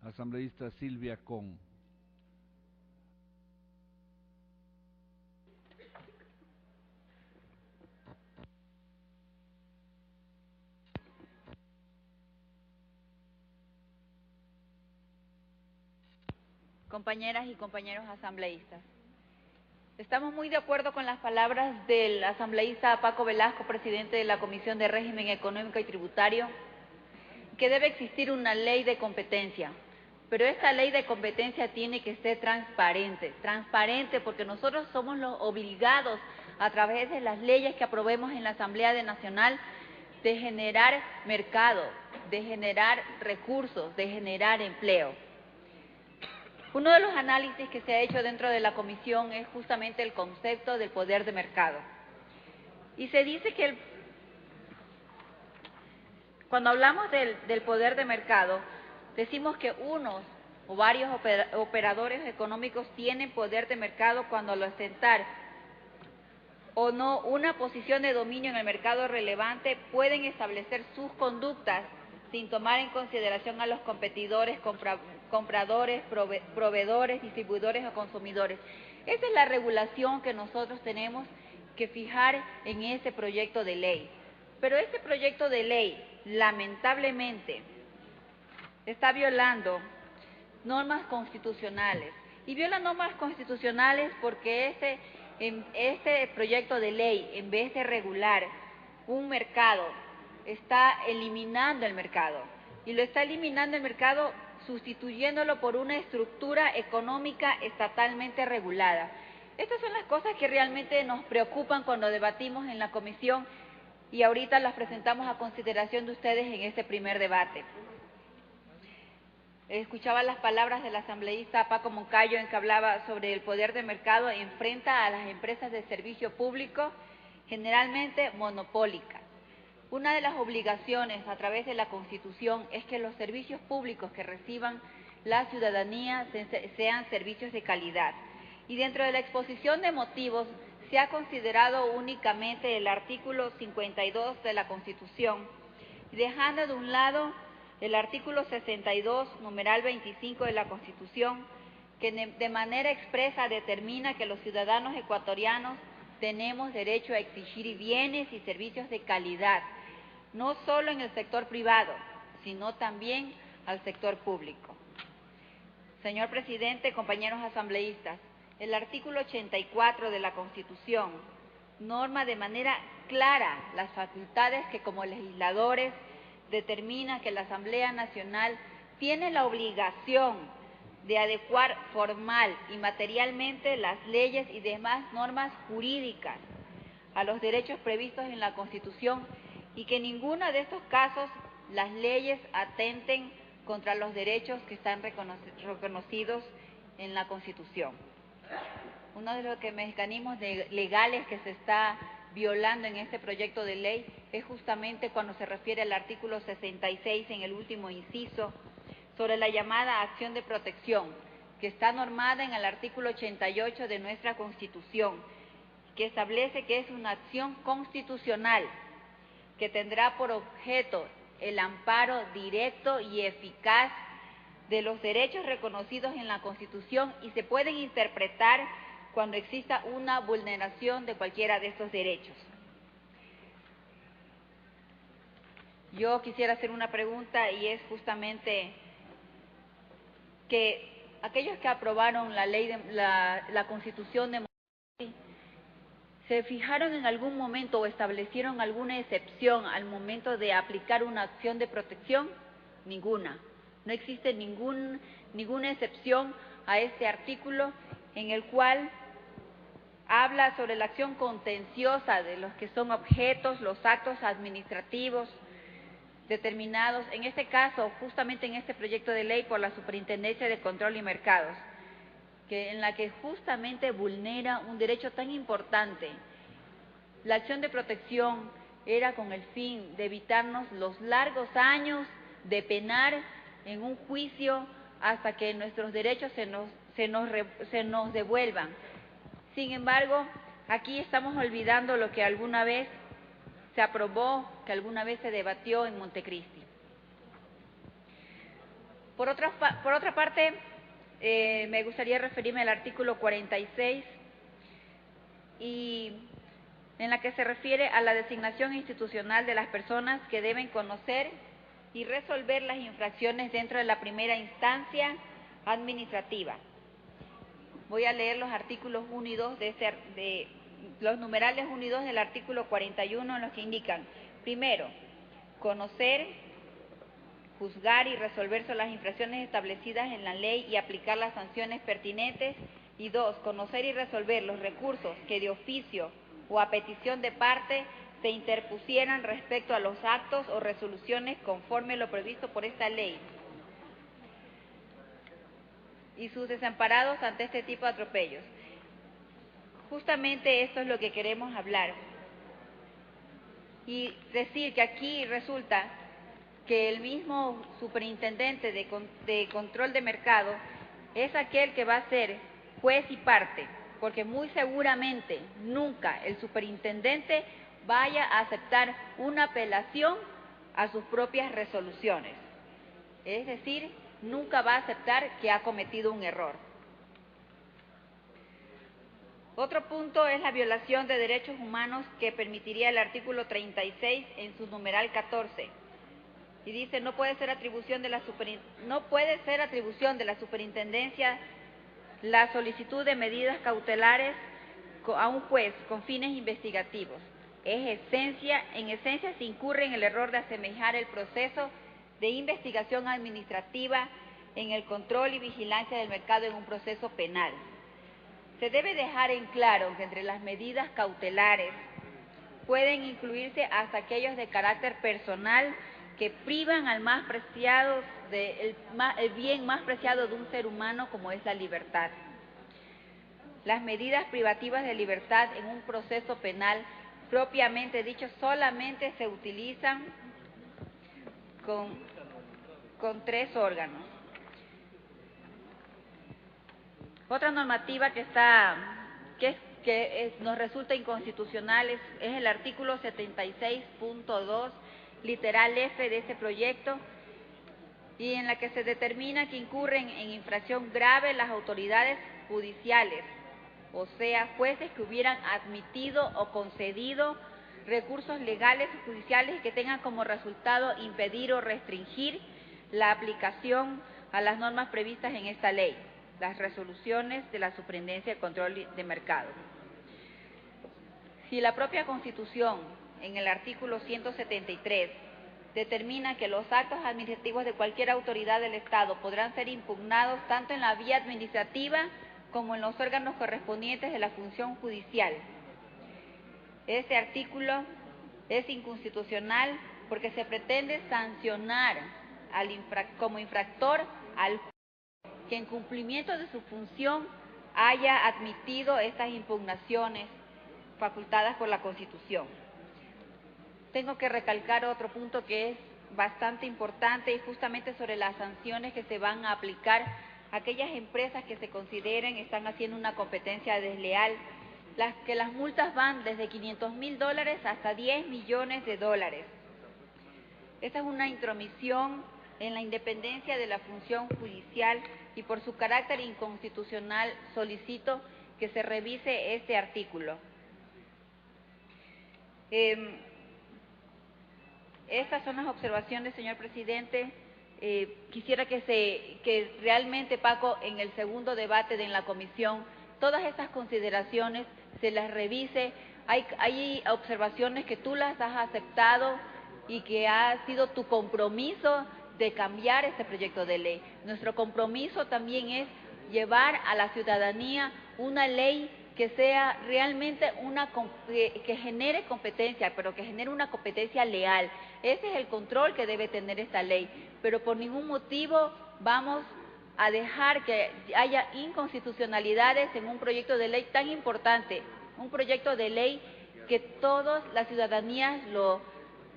Asambleísta Silvia Con. Compañeras y compañeros asambleístas, estamos muy de acuerdo con las palabras del asambleísta Paco Velasco, presidente de la Comisión de Régimen Económico y Tributario, que debe existir una ley de competencia, pero esta ley de competencia tiene que ser transparente porque nosotros somos los obligados a través de las leyes que aprobemos en la Asamblea Nacional de generar mercado, de generar recursos, de generar empleo. Uno de los análisis que se ha hecho dentro de la comisión es justamente el concepto del poder de mercado. Y se dice que cuando hablamos del poder de mercado, decimos que unos o varios operadores económicos tienen poder de mercado cuando al ostentar o no una posición de dominio en el mercado relevante pueden establecer sus conductas sin tomar en consideración a los competidores, compradores, proveedores, distribuidores o consumidores. Esa es la regulación que nosotros tenemos que fijar en este proyecto de ley. Pero este proyecto de ley, lamentablemente, está violando normas constitucionales. Y viola normas constitucionales porque este proyecto de ley, en vez de regular un mercado, está eliminando el mercado. Y lo está eliminando el mercado sustituyéndolo por una estructura económica estatalmente regulada. Estas son las cosas que realmente nos preocupan cuando debatimos en la comisión y ahorita las presentamos a consideración de ustedes en este primer debate. Escuchaba las palabras del asambleísta Paco Moncayo en que hablaba sobre el poder de mercado enfrenta a las empresas de servicio público generalmente monopólicas. Una de las obligaciones a través de la Constitución es que los servicios públicos que reciban la ciudadanía sean servicios de calidad. Y dentro de la exposición de motivos se ha considerado únicamente el artículo 52 de la Constitución, dejando de un lado el artículo 62, numeral 25 de la Constitución, que de manera expresa determina que los ciudadanos ecuatorianos tenemos derecho a exigir bienes y servicios de calidad, no solo en el sector privado, sino también al sector público. Señor presidente, compañeros asambleístas, el artículo 84 de la Constitución norma de manera clara las facultades que como legisladores determina que la Asamblea Nacional tiene la obligación de adecuar formal y materialmente las leyes y demás normas jurídicas a los derechos previstos en la Constitución y que en ninguno de estos casos las leyes atenten contra los derechos que están reconocidos en la Constitución. Uno de los mecanismos legales que se está violando en este proyecto de ley es justamente cuando se refiere al artículo 66 en el último inciso sobre la llamada acción de protección, que está normada en el artículo 88 de nuestra Constitución, que establece que es una acción constitucional que tendrá por objeto el amparo directo y eficaz de los derechos reconocidos en la Constitución y se pueden interpretar cuando exista una vulneración de cualquiera de estos derechos. Yo quisiera hacer una pregunta y es justamente que aquellos que aprobaron la ley la Constitución de ¿se fijaron en algún momento o establecieron alguna excepción al momento de aplicar una acción de protección? Ninguna. No existe ninguna excepción a este artículo en el cual habla sobre la acción contenciosa de los que son objetos, los actos administrativos determinados, en este caso, justamente en este proyecto de ley por la Superintendencia de Control y Mercados, en la que justamente vulnera un derecho tan importante. La acción de protección era con el fin de evitarnos los largos años de penar en un juicio hasta que nuestros derechos se nos devuelvan. Sin embargo, aquí estamos olvidando lo que alguna vez se aprobó, que alguna vez se debatió en Montecristi. Por otra parte, me gustaría referirme al artículo 46, y en la que se refiere a la designación institucional de las personas que deben conocer y resolver las infracciones dentro de la primera instancia administrativa. Voy a leer los artículos 1 y 2 de los numerales 1 y 2 del artículo 41, en los que indican: primero, conocer, juzgar y resolver sobre las infracciones establecidas en la ley y aplicar las sanciones pertinentes. Y 2, conocer y resolver los recursos que de oficio o a petición de parte se interpusieran respecto a los actos o resoluciones conforme lo previsto por esta ley y sus desamparados ante este tipo de atropellos. Justamente esto es lo que queremos hablar. Y decir que aquí resulta que el mismo superintendente de control de mercado es aquel que va a ser juez y parte, porque muy seguramente nunca el superintendente vaya a aceptar una apelación a sus propias resoluciones. Es decir, nunca va a aceptar que ha cometido un error. Otro punto es la violación de derechos humanos que permitiría el artículo 36 en su numeral 14. Y dice: no puede ser atribución de la superintendencia la solicitud de medidas cautelares a un juez con fines investigativos. En esencia se incurre en el error de asemejar el proceso de investigación administrativa en el control y vigilancia del mercado en un proceso penal. Se debe dejar en claro que entre las medidas cautelares pueden incluirse hasta aquellos de carácter personal que privan al más preciado el bien más preciado de un ser humano, como es la libertad. Las medidas privativas de libertad en un proceso penal, propiamente dicho, solamente se utilizan con 3 órganos. Otra normativa nos resulta inconstitucional es el artículo 76.2, literal F de este proyecto, y en la que se determina que incurren en infracción grave las autoridades judiciales, o sea, jueces que hubieran admitido o concedido recursos legales y judiciales que tengan como resultado impedir o restringir la aplicación a las normas previstas en esta ley, las resoluciones de la Superintendencia de Control de Mercado. Si la propia Constitución, en el artículo 173, determina que los actos administrativos de cualquier autoridad del Estado podrán ser impugnados tanto en la vía administrativa como en los órganos correspondientes de la función judicial, este artículo es inconstitucional porque se pretende sancionar como infractor al juez que en cumplimiento de su función haya admitido estas impugnaciones facultadas por la Constitución. Tengo que recalcar otro punto que es bastante importante, y justamente sobre las sanciones que se van a aplicar a aquellas empresas que se consideren están haciendo una competencia desleal, que las multas van desde $500,000 hasta $10 millones. Esta es una intromisión en la independencia de la función judicial y por su carácter inconstitucional solicito que se revise este artículo. Estas son las observaciones, señor presidente. Quisiera que realmente, Paco, en el segundo debate en la comisión, todas estas consideraciones se las revise. Hay observaciones que tú las has aceptado y que ha sido tu compromiso de cambiar este proyecto de ley. Nuestro compromiso también es llevar a la ciudadanía una ley que sea realmente que genere competencia, pero que genere una competencia leal. Ese es el control que debe tener esta ley, pero por ningún motivo vamos a dejar que haya inconstitucionalidades en un proyecto de ley tan importante, un proyecto de ley que toda la ciudadanía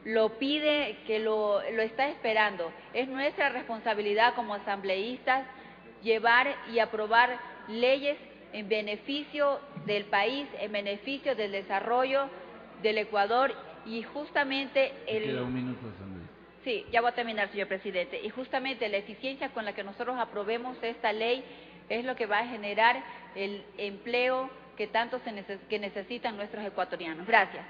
lo pide, que lo está esperando. Es nuestra responsabilidad como asambleístas llevar y aprobar leyes en beneficio del país, en beneficio del desarrollo del Ecuador, y justamente Queda un minuto, asambleísta. Sí, ya voy a terminar, señor presidente. Y justamente la eficiencia con la que nosotros aprobemos esta ley es lo que va a generar el empleo que tanto que necesitan nuestros ecuatorianos. Gracias.